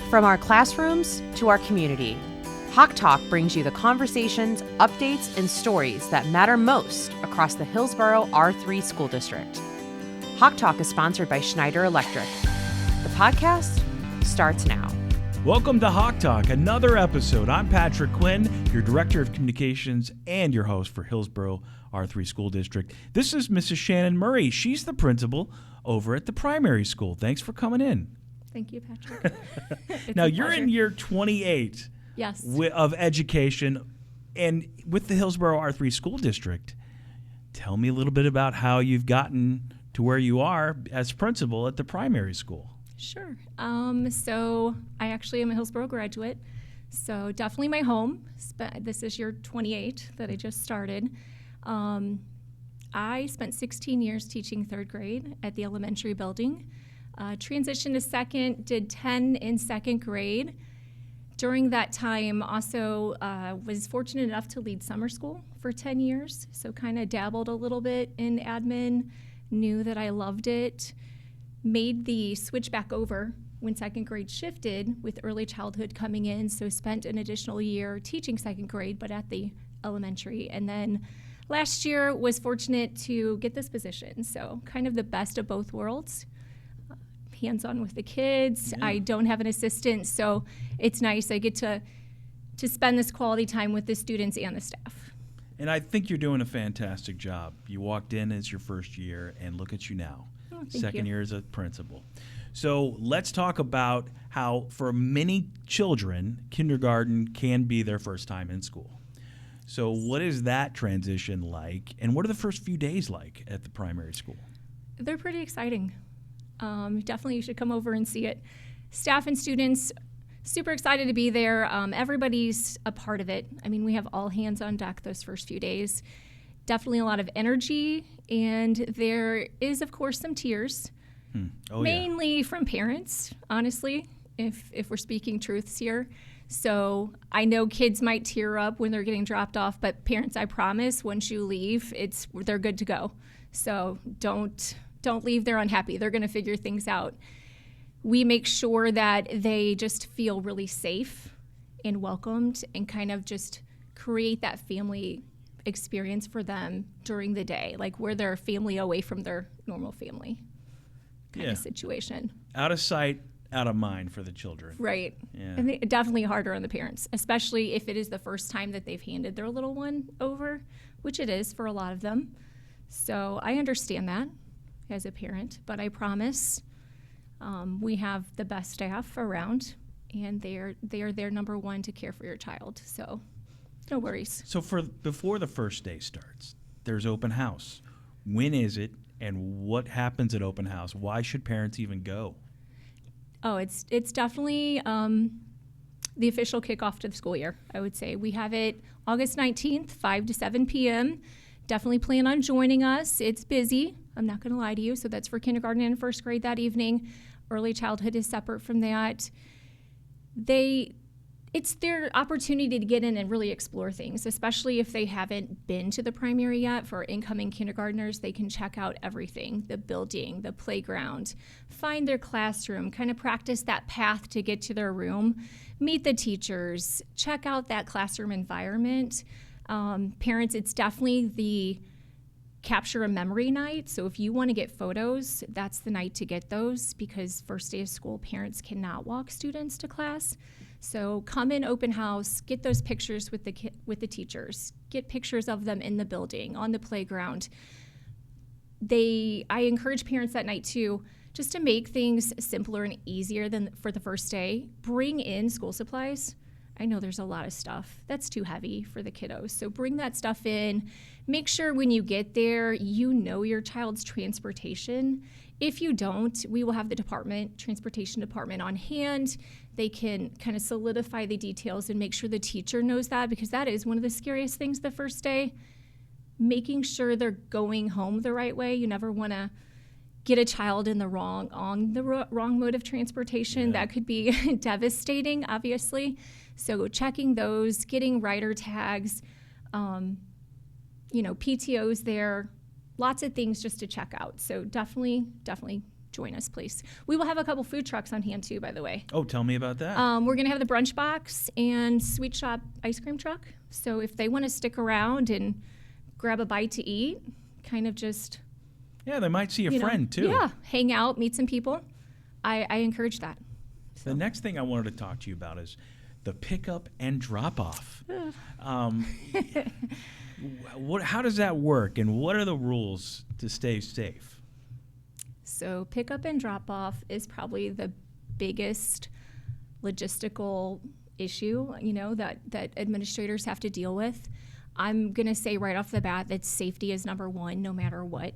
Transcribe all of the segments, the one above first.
From our classrooms to our community, Hawk Talk brings you the conversations, updates, and stories that matter most across the Hillsboro R3 School District. Hawk Talk is sponsored by Schneider Electric. The podcast starts now. Welcome to Hawk Talk, another episode. I'm Patrick Quinn, your Director of Communications and your host for Hillsboro R3 School District. This is Mrs. Shannon Murray. She's the principal over at the primary school. Thanks for coming in. Thank you, Patrick. Now, you're in year 28 yes. of education and with the Hillsboro R3 School District. Tell me a little bit about how you've gotten to where you are as principal at the primary school. Sure. So I actually am a Hillsboro graduate, so definitely my home. This is year 28 that I just started. I spent 16 years teaching third grade at the elementary building. Transitioned to second, did 10 in second grade. During that time, also was fortunate enough to lead summer school for 10 years, so kind of dabbled a little bit in admin, knew that I loved it, made the switch back over when second grade shifted with early childhood coming in, so spent an additional year teaching second grade, but at the elementary. And then last year was fortunate to get this position, so kind of the best of both worlds. Hands-on with the kids. Yeah. I don't have an assistant, so it's nice. I get to spend this quality time with the students and the staff. And I think you're doing a fantastic job. You walked in as your first year, and look at you now. Oh, Second year as a principal. So let's talk about how, for many children, kindergarten can be their first time in school. So what is that transition like, and what are the first few days like at the primary school? They're pretty exciting. Definitely you should come over and see it. Staff and students, super excited to be there. Everybody's a part of it. I mean, we have all hands on deck those first few days. Definitely a lot of energy, and there is, of course, some tears, mainly from parents, honestly, if we're speaking truths here. So I know kids might tear up when they're getting dropped off, but parents, I promise, once you leave, they're good to go. So don't leave there unhappy. They're going to figure things out. We make sure that they just feel really safe and welcomed and kind of just create that family experience for them during the day, like where they're family away from their normal family kind of situation. Out of sight, out of mind for the children. Right. Yeah. And definitely harder on the parents, especially if it is the first time that they've handed their little one over, which it is for a lot of them. So I understand that as a parent, but I promise we have the best staff around, and they are there, number one, to care for your child. So no worries. So before the first day starts, there's open house. When is it, and what happens at open house? Why should parents even go? Oh, it's definitely the official kickoff to the school year, I would say. We have it August 19th, 5 to 7 p.m. Definitely plan on joining us. It's busy. I'm not going to lie to you. So that's for kindergarten and first grade that evening. Early childhood is separate from that. It's their opportunity to get in and really explore things, especially if they haven't been to the primary yet. For incoming kindergartners, they can check out everything, the building, the playground, find their classroom, kind of practice that path to get to their room, meet the teachers, check out that classroom environment. Parents, it's definitely the capture a memory night. So if you want to get photos, that's the night to get those, because first day of school, parents cannot walk students to class. So come in open house, get those pictures with the teachers, get pictures of them in the building, on the playground. I encourage parents that night too, just to make things simpler and easier than for the first day. Bring in school supplies. I know there's a lot of stuff that's too heavy for the kiddos, so bring that stuff in. Make sure when you get there, you know your child's transportation. If you don't, we will have the transportation department on hand. They can kind of solidify the details and make sure the teacher knows that, because that is one of the scariest things the first day, making sure they're going home the right way. You never want to get a child on the wrong mode of transportation. Yeah. That could be devastating, obviously. So checking those, getting rider tags, PTOs there, lots of things just to check out. So definitely join us, please. We will have a couple food trucks on hand too, by the way. Oh, tell me about that. We're going to have the brunch box and sweet shop ice cream truck. So if they want to stick around and grab a bite to eat, kind of just... Yeah, they might see a friend too. Yeah, hang out, meet some people. I encourage that. The next thing I wanted to talk to you about is the pickup and drop off. How does that work, and what are the rules to stay safe? So pickup and drop off is probably the biggest logistical issue, that administrators have to deal with. I'm going to say right off the bat that safety is number one, no matter what.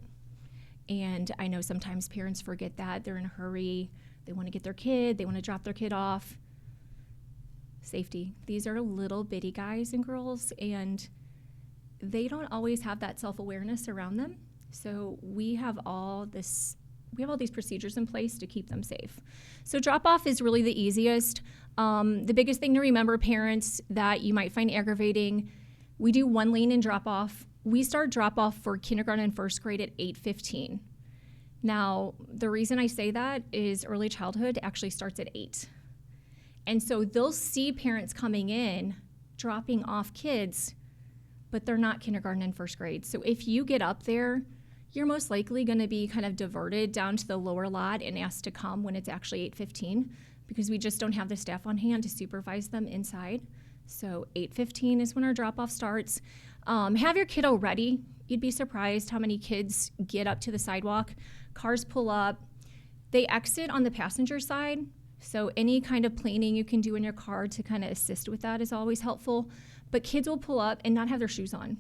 And I know sometimes parents forget that. They're in a hurry. They want to get their kid. They want to drop their kid off. Safety. These are little bitty guys and girls, and they don't always have that self-awareness around them. So we have all these procedures in place to keep them safe. So drop-off is really the easiest. The biggest thing to remember, parents, that you might find aggravating, we do one lane in drop-off. We start drop-off for kindergarten and first grade at 8:15. Now, the reason I say that is early childhood actually starts at 8. And so they'll see parents coming in, dropping off kids, but they're not kindergarten and first grade. So if you get up there, you're most likely going to be kind of diverted down to the lower lot and asked to come when it's actually 8:15, because we just don't have the staff on hand to supervise them inside. So 8:15 is when our drop-off starts. Have your kiddo ready. You'd be surprised how many kids get up to the sidewalk. Cars pull up. They exit on the passenger side. So any kind of planing you can do in your car to kind of assist with that is always helpful. But kids will pull up and not have their shoes on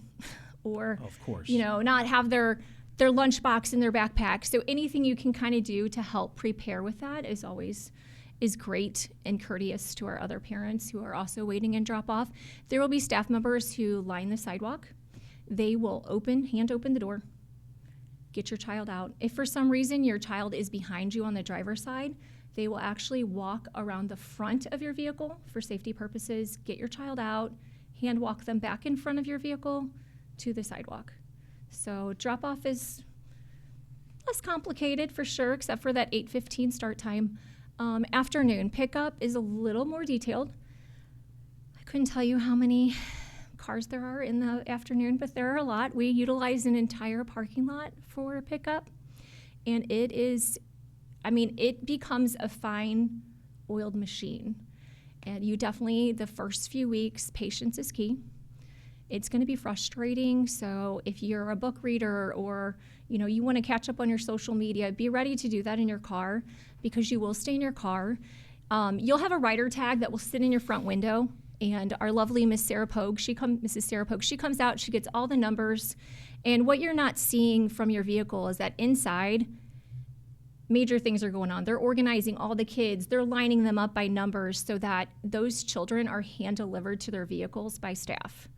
or, of course, not have their lunchbox in their backpack. So anything you can kind of do to help prepare with that is great and courteous to our other parents who are also waiting in drop-off. There will be staff members who line the sidewalk. They will hand open the door, get your child out. If for some reason your child is behind you on the driver's side, they will actually walk around the front of your vehicle for safety purposes, get your child out, hand walk them back in front of your vehicle to the sidewalk. So drop-off is less complicated for sure, except for that 8:15 start time. Afternoon pickup is a little more detailed. I couldn't tell you how many cars there are in the afternoon, but there are a lot. We utilize an entire parking lot for pickup, and it becomes a fine oiled machine. And you definitely, the first few weeks, patience is key. It's going to be frustrating. So if you're a book reader or you want to catch up on your social media, be ready to do that in your car, because you will stay in your car. You'll have a rider tag that will sit in your front window, and our lovely Mrs. Sarah Pogue, she comes out, she gets all the numbers, and what you're not seeing from your vehicle is that inside, major things are going on. They're organizing all the kids, they're lining them up by numbers so that those children are hand delivered to their vehicles by staff.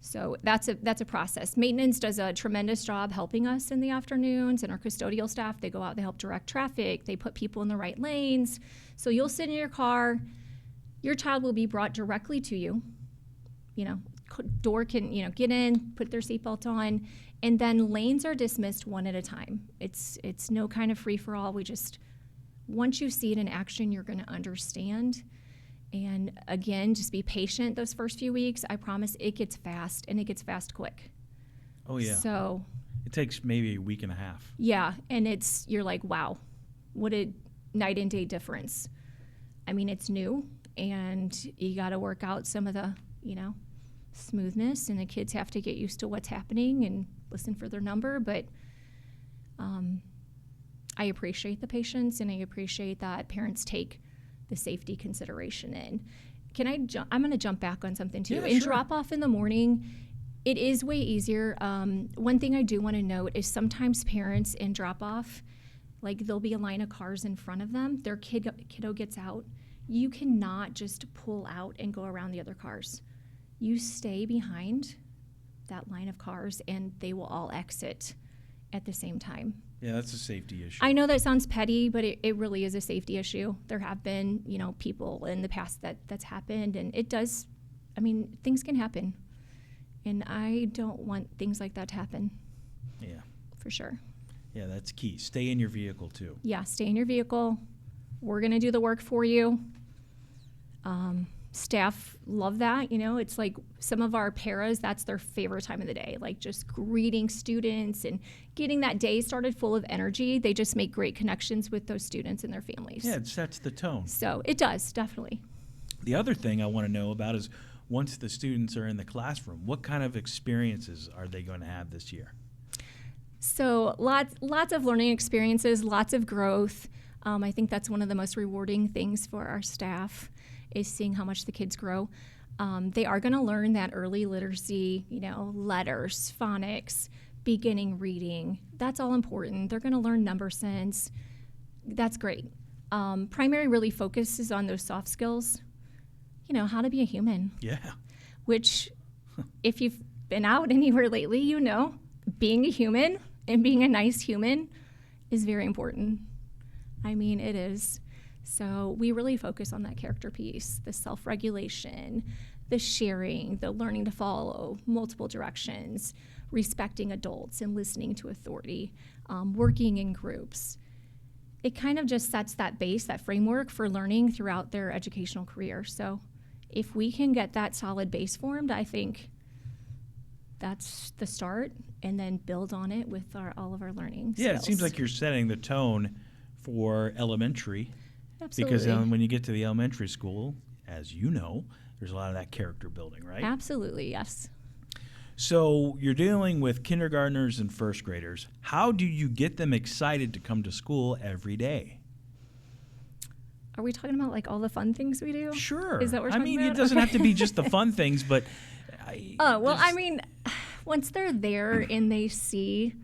So that's a process. Maintenance does a tremendous job helping us in the afternoons, and our custodial staff, they go out, they help direct traffic, they put people in the right lanes. So you'll sit in your car, your child will be brought directly to you. Door can, get in, put their seatbelt on, and then lanes are dismissed one at a time. It's no kind of free-for-all. Once you see it in action, you're going to understand. And again, just be patient those first few weeks. I promise it gets fast, and it gets fast quick. Oh, yeah. So it takes maybe a week and a half. Yeah, and you're like, wow, what a night and day difference. It's new, and you got to work out some of the, smoothness, and the kids have to get used to what's happening and listen for their number. But I appreciate the patience, and I appreciate that parents take the safety consideration in. I'm going to jump back on something too. Yeah, in sure. drop off in the morning, it is way easier. One thing I do want to note is sometimes parents in drop off, like there'll be a line of cars in front of them, their kiddo gets out. You cannot just pull out and go around the other cars. You stay behind that line of cars, and they will all exit at the same time. Yeah, that's a safety issue. I know that sounds petty, but it really is a safety issue. There have been, people in the past that's happened, and it does, things can happen. And I don't want things like that to happen. Yeah. For sure. Yeah, that's key. Stay in your vehicle too. Yeah, stay in your vehicle. We're going to do the work for you. Staff love that. It's like some of our paras, that's their favorite time of the day, like just greeting students and getting that day started full of energy. They just make great connections with those students and their families. Yeah, it sets the tone. So it does, definitely. The other thing I want to know about is once the students are in the classroom, what kind of experiences are they going to have this year? So lots of learning experiences, lots of growth. I think that's one of the most rewarding things for our staff is seeing how much the kids grow. They are going to learn that early literacy, letters, phonics, beginning reading. That's all important. They're going to learn number sense. That's great. Primary really focuses on those soft skills, how to be a human. Yeah. Which, if you've been out anywhere lately, being a human and being a nice human is very important. I mean, it is. So we really focus on that character piece, the self-regulation, the sharing, the learning to follow multiple directions, respecting adults and listening to authority, working in groups. It kind of just sets that base, that framework for learning throughout their educational career. So if we can get that solid base formed, I think that's the start, and then build on it with all of our learning skills. Yeah, it seems like you're setting the tone for elementary. Absolutely. Because when you get to the elementary school, as you know, there's a lot of that character building, right? Absolutely, yes. So you're dealing with kindergartners and first graders. How do you get them excited to come to school every day? Are we talking about like all the fun things we do? Sure. Is that what we're talking about? It doesn't have to be just the fun things, but... once they're there and they see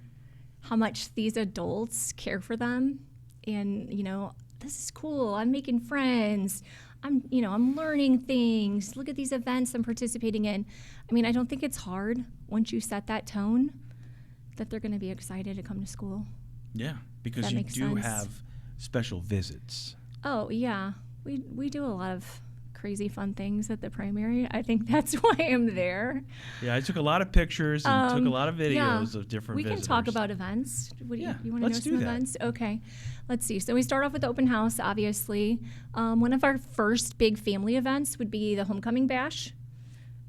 how much these adults care for them and, this is cool, I'm making friends, I'm learning things, look at these events I'm participating in. I don't think it's hard once you set that tone that they're going to be excited to come to school. Yeah, because you do have special visits. Oh, yeah. We do a lot of crazy fun things at the primary. I think that's why I'm there. Yeah, I took a lot of pictures and took a lot of videos of different visitors. We can talk about events. You want to know some events? Okay. Let's see. So we start off with the open house, obviously. One of our first big family events would be the homecoming bash.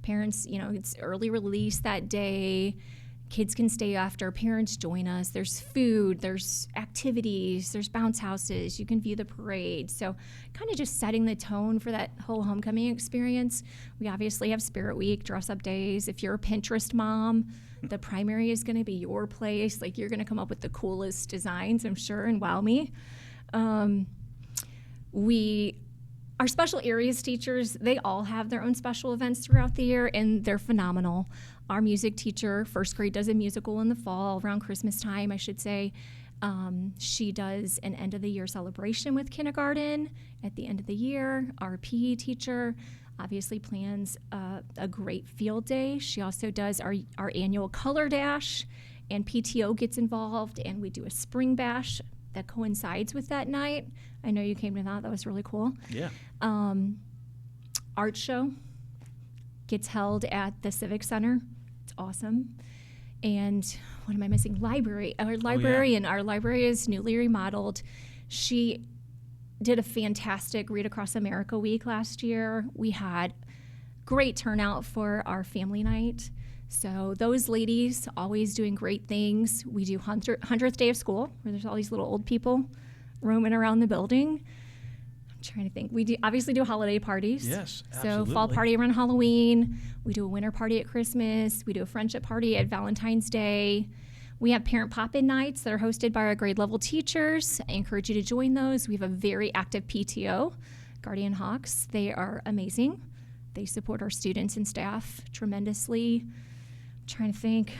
Parents, it's early release that day. Kids can stay after. Parents join us. There's food. There's activities. There's bounce houses. You can view the parade. So kind of just setting the tone for that whole homecoming experience. We obviously have Spirit Week, dress-up days. If you're a Pinterest mom, the primary is going to be your place. Like, you're going to come up with the coolest designs, I'm sure, and wow me. Our special areas teachers, they all have their own special events throughout the year, and they're phenomenal. Our music teacher, first grade, does a musical in the fall, around Christmas time, I should say. She does an end-of-the-year celebration with kindergarten at the end of the year. Our PE teacher obviously plans a great field day. She also does our annual color dash, and PTO gets involved, and we do a spring bash that coincides with that night. I know you came to that. That was really cool. Yeah. Art show gets held at the Civic Center. It's awesome. And what am I missing? Library. Our librarian. Our library is newly remodeled. She did a fantastic Read Across America week last year. We had great turnout for our family night. So those ladies always doing great things. We do 100th day of school, where there's all these little old people roaming around the building. I'm trying to think. We obviously do holiday parties. Yes, absolutely. So fall party around Halloween. We do a winter party at Christmas. We do a friendship party at Valentine's Day. We have parent pop-in nights that are hosted by our grade level teachers. I encourage you to join those. We have a very active PTO, Guardian Hawks. They are amazing. They support our students and staff tremendously. I'm trying to think.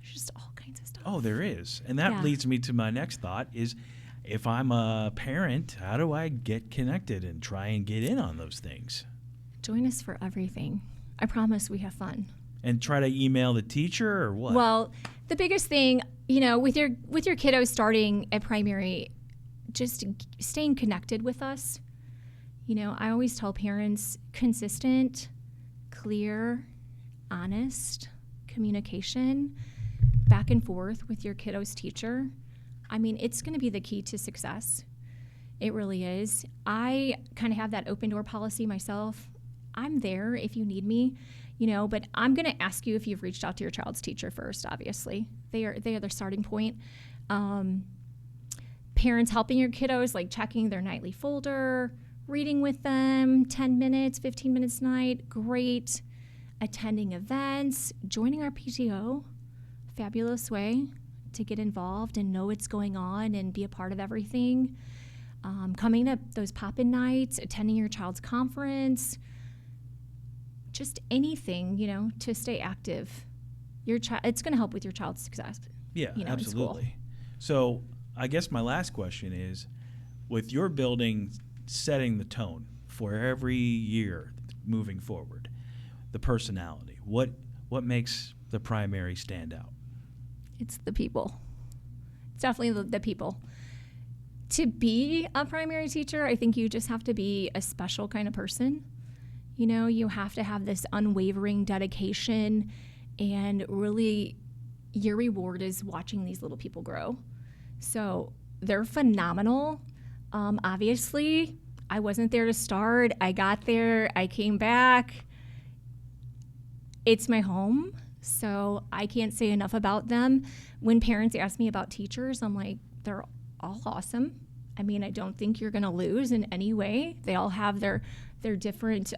There's just all kinds of stuff. Oh, there is. And that leads me to my next thought is, if I'm a parent, how do I get connected and try and get in on those things? Join us for everything. I promise we have fun. And try to email the teacher or what? Well, the biggest thing, with your kiddos starting at primary, just staying connected with us. I always tell parents, consistent, clear, honest communication. back and forth with your kiddo's teacher, I mean, it's going to be the key to success. It really is. I kind of have that open door policy myself. I'm there if you need me, but I'm going to ask you if you've reached out to your child's teacher first, obviously. They are the starting point. Parents helping your kiddos, like checking their nightly folder, reading with them 10 minutes, 15 minutes a night, great. Attending events, joining our PTO, fabulous way to get involved and know what's going on and be a part of everything. Coming to those pop-in nights, attending your child's conference, just anything, to stay active. It's going to help with your child's success. Yeah, in school. absolutely. So I guess my last question is, with your building setting the tone for every year moving forward, the personality, what makes the primary stand out? It's the people. It's definitely the people. To be a primary teacher, I think you just have to be a special kind of person. You have to have this unwavering dedication, and really your reward is watching these little people grow. So they're phenomenal. Obviously, I wasn't there to start. I got there, I came back. It's my home, so I can't say enough about them. When parents ask me about teachers, I'm like, they're all awesome. I mean, I don't think you're going to lose in any way. They all have their different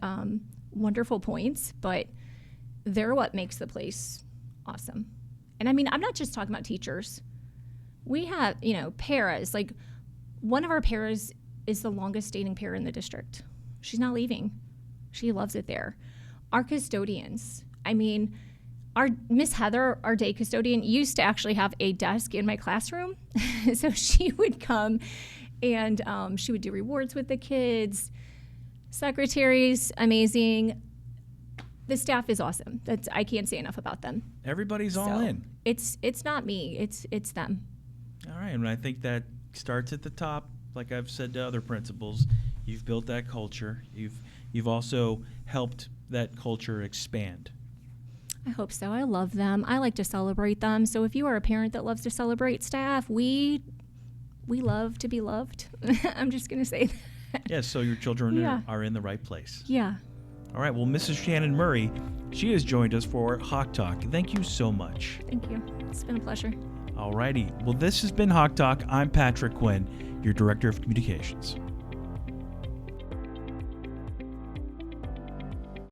wonderful points, but they're what makes the place awesome. And I mean, I'm not just talking about teachers. We have, paras. Like, one of our paras is the longest dating para in the district. She's not leaving. She loves it there. Our custodians. I mean, our Miss Heather, our day custodian, used to actually have a desk in my classroom. So she would come and she would do rewards with the kids. Secretaries, amazing. The staff is awesome. I can't say enough about them. Everybody's all in. It's not me. It's them. All right, and I think that starts at the top. Like I've said to other principals, you've built that culture. You've also helped that culture expand. I hope so. I love them. I like to celebrate them. So if you are a parent that loves to celebrate staff, we love to be loved. I'm just going to say that. Yeah, so your children are in the right place. Yeah. All right, well, Mrs. Shannon Murray, she has joined us for Hawk Talk. Thank you so much. Thank you. It's been a pleasure. All righty. Well, this has been Hawk Talk. I'm Patrick Quinn, your Director of Communications.